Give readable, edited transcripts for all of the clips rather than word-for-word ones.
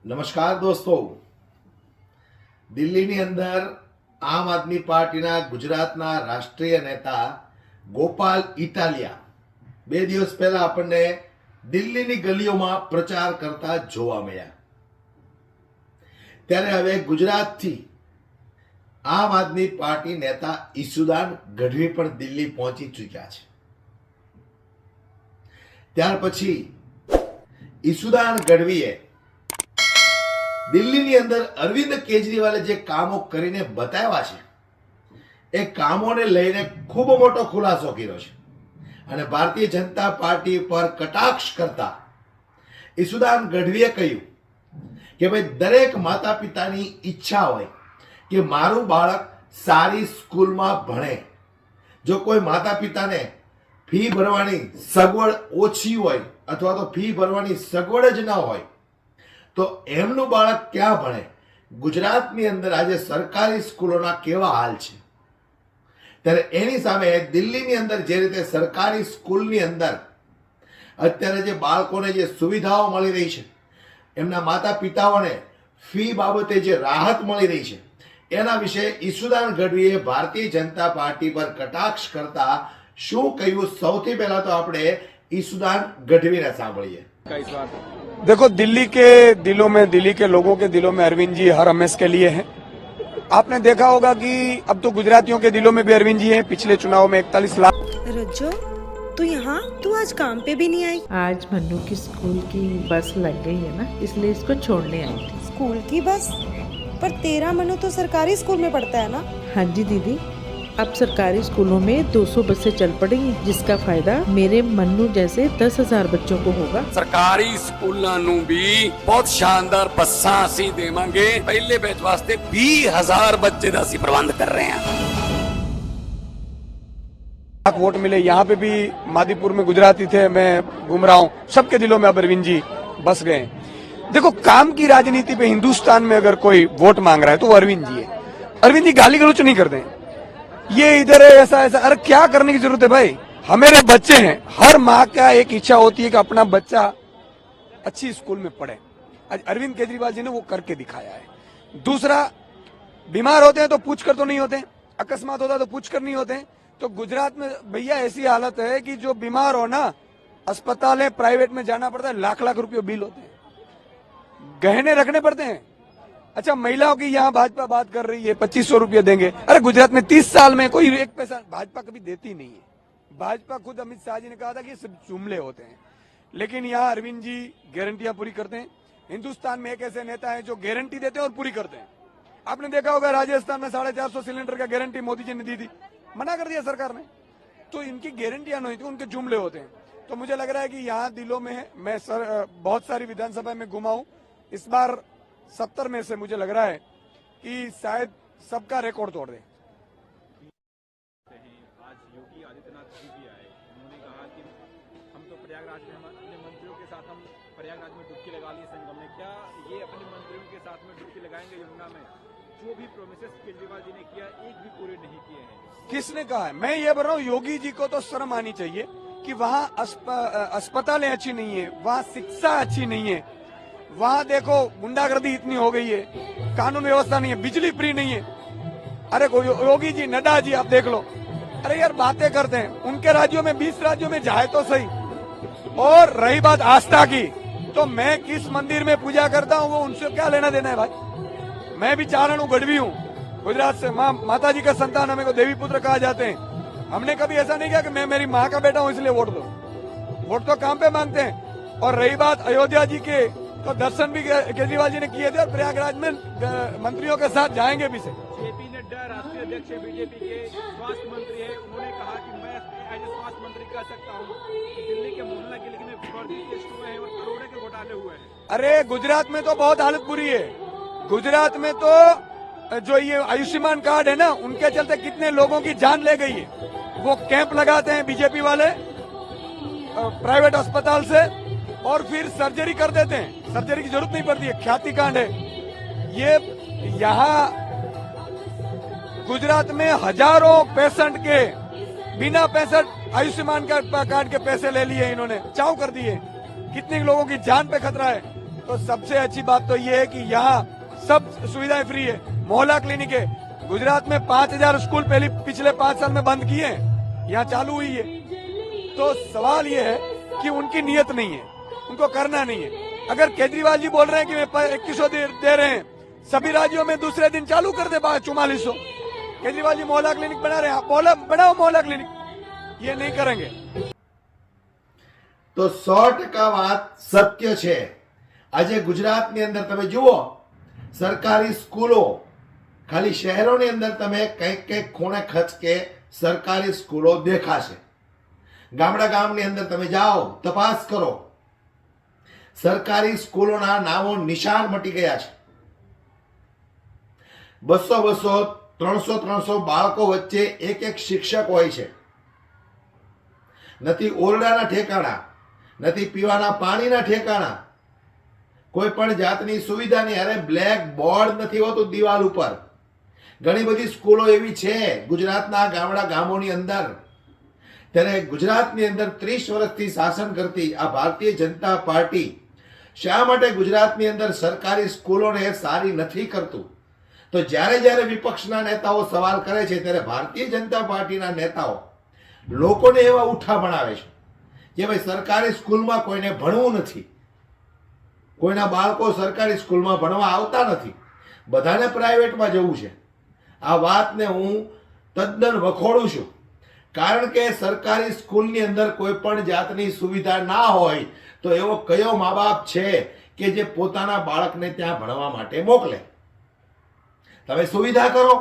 નમસ્કાર દોસ્તો, દિલ્હીની અંદર આમ આદમી પાર્ટીના ગુજરાતના રાષ્ટ્રીય નેતા ગોપાલ ઇટાલિયા 2 દિવસ પહેલા આપણને દિલ્હીની ગલીઓમાં પ્રચાર કરતા જોવા મળ્યા. ત્યારે હવે ગુજરાતથી આમ આદમી પાર્ટી નેતા ઈસુદાન ગઢવી પણ દિલ્હી પહોંચી ચૂક્યા છે. ત્યાર પછી ઈસુદાન ગઢવીએ દિલ્હીની અંદર અરવિંદ કેજરીવાલે જે કામો કરીને બતાવ્યા છે એ કામોને લઈને ખૂબ મોટો ખુલાસો કર્યો છે અને ભારતીય જનતા પાર્ટી પર કટાક્ષ કરતા ઈસુદાન ગઢવીએ કહ્યું કે ભાઈ દરેક માતા પિતાની ઈચ્છા હોય કે મારું બાળક સારી સ્કૂલમાં ભણે. જો કોઈ માતા પિતાને ફી ભરવાની સગવડ ઓછી હોય અથવા તો ફી ભરવાની સગવડ જ ના હોય તો એમનું બાળક ક્યાં ભણે? ગુજરાતની અંદર આજે સરકારી સ્કૂલોના કેવા હાલ છે. ત્યારે એની સામે દિલ્હીની અંદર જે રીતે સરકારી સ્કૂલની અંદર અત્યારે જે બાળકોને જે સુવિધાઓ મળી રહી છે, એમના માતા પિતાઓને ફી બાબતે જે રાહત મળી રહી છે, એના વિશે ઈસુદાન ગઢવીએ ભારતીય જનતા પાર્ટી પર કટાક્ષ કરતા શું કહ્યું? સૌથી પહેલા તો આપણે ઈસુદાન ગઢવીને સાંભળીએ. देखो, दिल्ली के दिलों में, दिल्ली के लोगों के दिलों में अरविंद जी हर हमेश के लिए हैं. आपने देखा होगा कि अब तो गुजरातियों के दिलों में भी अरविंद जी हैं. पिछले चुनाव में 41 लाख. रज्जो, तू यहाँ? तू आज काम पे भी नहीं आई? आज मन्नू की स्कूल की बस लग गई है ना, इसलिए इसको छोड़ने आई थी. स्कूल की बस? पर तेरा मनु तो सरकारी स्कूल में पढ़ता है ना? हाँ जी दीदी, अब सरकारी स्कूलों में 200 बसें चल पड़ेंगी, जिसका फायदा मेरे मन्नू जैसे 10,000 बच्चों को होगा. सरकारी स्कूलों ਨੂੰ ਵੀ ਬਹੁਤ ਸ਼ਾਨਦਾਰ ਬੱਸਾਂ ਅਸੀਂ ਦੇਵਾਂਗੇ. ਪਹਿਲੇ ਬੈਚ ਵਾਸਤੇ 20,000 ਬੱਚੇ ਦਾ ਅਸੀਂ ਪ੍ਰਬੰਧ ਕਰ ਰਹੇ ਹਾਂ. वोट मिले. यहाँ पे भी मादीपुर में गुजराती थे, मैं घूम रहा हूँ, सबके दिलों में अब अरविंद जी बस गए. देखो, काम की राजनीति पे हिंदुस्तान में अगर कोई वोट मांग रहा है तो वो अरविंद जी है. अरविंद जी गाली गलौच नहीं करते हैं. ये इधर है ऐसा ऐसा. अरे क्या करने की जरूरत है भाई? हमारे बच्चे हैं. हर माँ का एक इच्छा होती है कि अपना बच्चा अच्छी स्कूल में पढ़े. आज अरविंद केजरीवाल जी ने वो करके दिखाया है. दूसरा, बीमार होते हैं तो पूछ कर तो नहीं होते, अकस्मात होता तो पूछ कर नहीं होते. तो गुजरात में भैया ऐसी हालत है कि जो बीमार हो ना, अस्पताल है, प्राइवेट में जाना पड़ता है, लाख लाख रुपये बिल होते हैं, गहने रखने पड़ते हैं. अच्छा, महिलाओं की यहाँ भाजपा बात कर रही है 2500 रुपये देंगे. अरे गुजरात में 30 साल में कोई 1 पैसा भाजपा कभी देती नहीं है. भाजपा खुद अमित शाह जी ने कहा था कि सब जुमले होते हैं, लेकिन यहाँ अरविंद जी गारंटियां पूरी करते हैं. हिंदुस्तान में एक ऐसे नेता है जो गारंटी देते हैं और पूरी करते हैं. आपने देखा होगा राजस्थान में 450 सिलेंडर का गारंटी मोदी जी ने दी थी, मना कर दिया सरकार ने. तो इनकी गारंटियां नहीं थी, उनके जुमले होते हैं. तो मुझे लग रहा है कि यहाँ दिलों में है. मैं बहुत सारी विधानसभा में घुमा हूं. इस बार 70 में से मुझे लग रहा है कि शायद सबका रिकॉर्ड तोड़ दे. आज योगी आदित्यनाथ जी भी आए. उन्होंने कहा कि हम तो प्रयागराज में अपने मंत्रियों के साथ हम प्रयागराज में डुबकी लगा लिए संगम में. क्या ये अपने मंत्रियों के साथ में डुबकी लगाएंगे यमुना में? जो भी प्रोमिसेस केजरीवाल जी ने किया एक भी पूरे नहीं किए हैं. किसने कहा है? मैं ये बोल रहा हूँ, योगी जी को तो शर्म आनी चाहिए कि वहाँ अस्पतालें अच्छी नहीं है, वहाँ शिक्षा अच्छी नहीं है, वहाँ देखो गुंडागर्दी इतनी हो गई है, कानून व्यवस्था नहीं है, बिजली फ्री नहीं है. अरे योगी जी, नड्डा जी, आप देख लो. अरे यार, बातें करते हैं. उनके राज्यों में 20 राज्यों में जाए तो सही. और रही बात आस्था की, तो मैं किस मंदिर में पूजा करता हूँ वो उनसे क्या लेना देना है भाई? मैं भी चारण हूँ, गढ़वी हूँ, गुजरात से. माता जी का संतान, हमें को देवी पुत्र कहा जाते हैं. हमने कभी ऐसा नहीं किया कि मैं मेरी माँ का बेटा हूँ इसलिए वोट दो. वोट तो काम पे मांगते हैं. और रही बात अयोध्या जी के, तो दर्शन भी केजरीवाल जी ने किए थे और प्रयागराज में मंत्रियों के साथ जाएंगे भी से. जेपी नड्डा राष्ट्रीय अध्यक्ष बीजेपी के स्वास्थ्य मंत्री है. उन्होंने कहा कि मैं एज ए स्वास्थ्य मंत्री कह सकता हूँ कि दिल्ली के मोहल्ला क्लिनिक में फर्जी टेस्ट हुए हैं और करोड़ों के घोटाले हुए हैं. अरे गुजरात में तो बहुत हालत बुरी है. गुजरात में तो जो ये आयुष्मान कार्ड है ना, उनके चलते कितने लोगों की जान ले गई है. वो कैंप लगाते हैं बीजेपी वाले प्राइवेट अस्पताल से और फिर सर्जरी कर देते हैं. सर्जरी की जरूरत नहीं पड़ती है, ख्याति कांड है ये. यहाँ गुजरात में हजारों पेशेंट के बिना पैसा आयुष्मान कार्ड के पैसे ले लिए इन्होंने, चाव कर दिए. कितने लोगों की जान पे खतरा है. तो सबसे अच्छी बात तो ये है कि यहाँ सब सुविधाएं फ्री है। मोहल्ला क्लिनिक है। गुजरात में 5000 स्कूल पहले पिछले 5 साल में बंद किए हैं, यहाँ चालू हुई है। तो सवाल ये है कि उनकी नीयत नहीं है, उनको करना नहीं है। अगर केजरीवाल जी बोल रहे हैं कि मैं 2100 दे रहे हैं, सभी राज्यों में दूसरे दिन चालू कर दे 4400। केजरीवाल जी मोहल्ला क्लिनिक बना रहे हैं, बनाओ मोहल्ला क्लिनिक, ये नहीं करेंगे। તો 100% વાત સત્ય છે। આજે ગુજરાતની અંદર તમે જુઓ, સરકારી સ્કૂલો ખાલી શહેરોની અંદર તમે કંઈક ખૂણે ખચકે સરકારી સ્કૂલો દેખાશે। ગામની અંદર તમે જાઓ, તપાસ કરો, સરકારી સ્કૂલોના નામો નિશાન મટી ગયા છે। 200 300 બાળકો વચ્ચે એક શિક્ષક હોય છે। નથી ઓરડાના ઠેકાણા, નથી પીવાના પાણીના ઠેકાણા, કોઈ પણ જાતની સુવિધા નહીં। અરે બ્લેક બોર્ડ નથી હોતું દિવાલ ઉપર। ઘણી બધી સ્કૂલો એવી છે ગુજરાતના ગામોની અંદર। ત્યારે ગુજરાતની અંદર 30 વર્ષથી શાસન કરતી આ ભારતીય જનતા પાર્ટી શા માટે ગુજરાતની અંદર સરકારી સ્કૂલોને સારી નથી કરતું? તો જ્યારે વિપક્ષના નેતાઓ સવાલ કરે છે ત્યારે ભારતીય જનતા પાર્ટીના નેતાઓ લોકોને એવા ઉઠા બનાવે છે કે ભાઈ સરકારી સ્કૂલમાં કોઈને ભણવું નથી, કોઈના બાળકો સરકારી સ્કૂલમાં ભણવા આવતા નથી, બધાને પ્રાઇવેટમાં જવું છે। આ વાતને હું તદ્દન વખોડું છું, કારણ કે સરકારી સ્કૂલની અંદર કોઈ પણ જાતની સુવિધા ના હોય તો એવો કયો મા બાપ છે કે જે પોતાના બાળકને ત્યાં ભણવા માટે મોકલે? તમે સુવિધા કરો,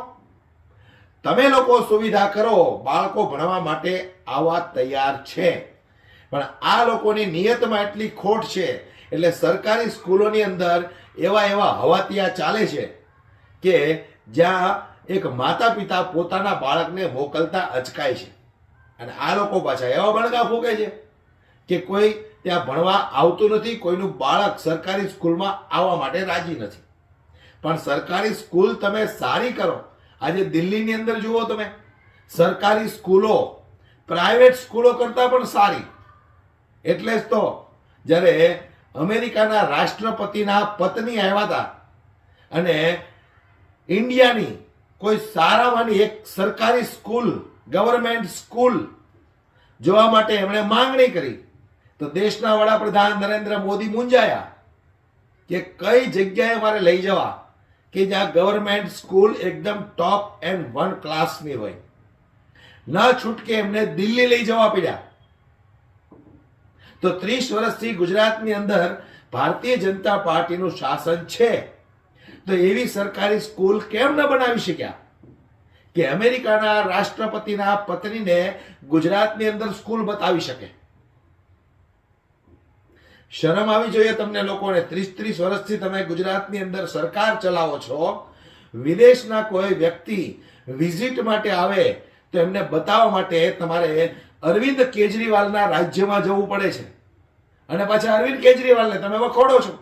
તમે લોકો સુવિધા કરો, બાળકો ભણવા માટે આવવા તૈયાર છે, પણ આ લોકોની નિયતમાં એટલી ખોટ છે એટલે સરકારી સ્કૂલોની અંદર એવા હવાતિયા ચાલે છે કે જ્યાં એક માતા પિતા પોતાના બાળકને મોકલતા અચકાય છે। અને આ લોકો પાછા એવા બણગા ફૂંકે છે કે કોઈ ત્યાં ભણવા આવતું નથી, કોઈનું બાળક સરકારી સ્કૂલમાં આવવા માટે રાજી નથી। પણ સરકારી સ્કૂલ તમે સારી કરો। આજે દિલ્હીની અંદર જુઓ તમે, સરકારી સ્કૂલો પ્રાઇવેટ સ્કૂલો કરતા પણ સારી। એટલે જ તો જ્યારે અમેરિકાના રાષ્ટ્રપતિના પત્ની આવ્યા હતા અને ઇન્ડિયાની કોઈ સારામાંની એક સરકારી સ્કૂલ, ગવર્મેન્ટ સ્કૂલ જોવા માટે એમણે માંગણી કરી, તો દેશના વડાપ્રધાન નરેન્દ્ર મોદી મૂંઝાયા કે કઈ જગ્યાએ મારે લઈ જવા કે જ્યાં ગવર્મેન્ટ સ્કૂલ એકદમ ટોપ એન્ડ 1 ક્લાસની હોય। ન છૂટકે એમને દિલ્હી લઈ જવા પડ્યા। તો 30 વર્ષથી ગુજરાતની અંદર ભારતીય જનતા પાર્ટીનું શાસન છે, તો એવી સરકારી સ્કૂલ કેમ ન બનાવી શક્યા કે અમેરિકાના રાષ્ટ્રપતિના પત્નીને ગુજરાતની અંદર સ્કૂલ બતાવી શકે? શરમ આવી જોઈએ તમને લોકોને। 30 વર્ષથી તમે ગુજરાતની અંદર સરકાર ચલાવો છો, વિદેશના કોઈ વ્યક્તિ વિઝિટ માટે આવે તો એમને બતાવવા માટે તમારે અરવિંદ કેજરીવાલના રાજ્યમાં જવું પડે છે। અને પાછા અરવિંદ કેજરીવાલને તમે વખોડો છો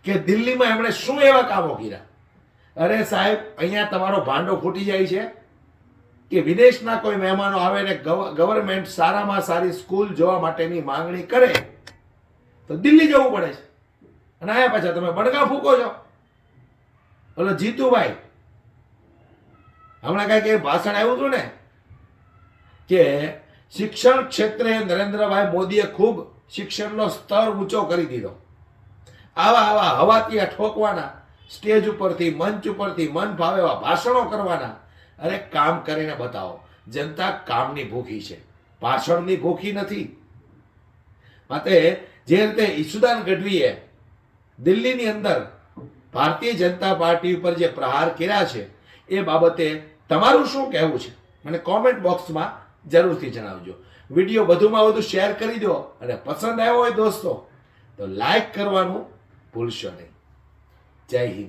કે દિલ્હીમાં એમણે શું એવા કામો કર્યા? અરે સાહેબ, અહીંયા તમારો ભાંડો ફૂટી જાય છે કે વિદેશના કોઈ મહેમાનો આવે ને ગવર્મેન્ટ સારામાં સારી સ્કૂલ જોવા માટેની માંગણી કરે તો દિલ્હી જવું પડે છે। અને આયા પાછા તમે બણગા ફૂકો છો। ઓલો જીતુભાઈ હમણાં કઈક ભાષણ આવ્યું હતું ને કે શિક્ષણ ક્ષેત્રે નરેન્દ્રભાઈ મોદીએ ખૂબ શિક્ષણનો સ્તર ઊંચો કરી દીધો। આવા હવાતિયા ઠોકવાના, સ્ટેજ ઉપરથી, મંચ ઉપરથી મન ભાવે એવા ભાષણો કરવાના। અરે કામ કરીને બતાવો। જનતા કામની ભૂખી છે, ભાષણની ભૂખી નથી। માટે જે રીતે ઈસુદાન ગઢવીએ દિલ્હીની અંદર ભારતીય જનતા પાર્ટી ઉપર જે પ્રહાર કર્યા છે એ બાબતે તમારું શું કહેવું છે મને કોમેન્ટ બોક્સમાં જરૂરથી જણાવજો। વિડીયો વધુમાં વધુ શેર કરી દો અને પસંદ આવ્યો હોય દોસ્તો તો લાઈક કરવાનું ભૂલશો નહીં। જય હિન્દ।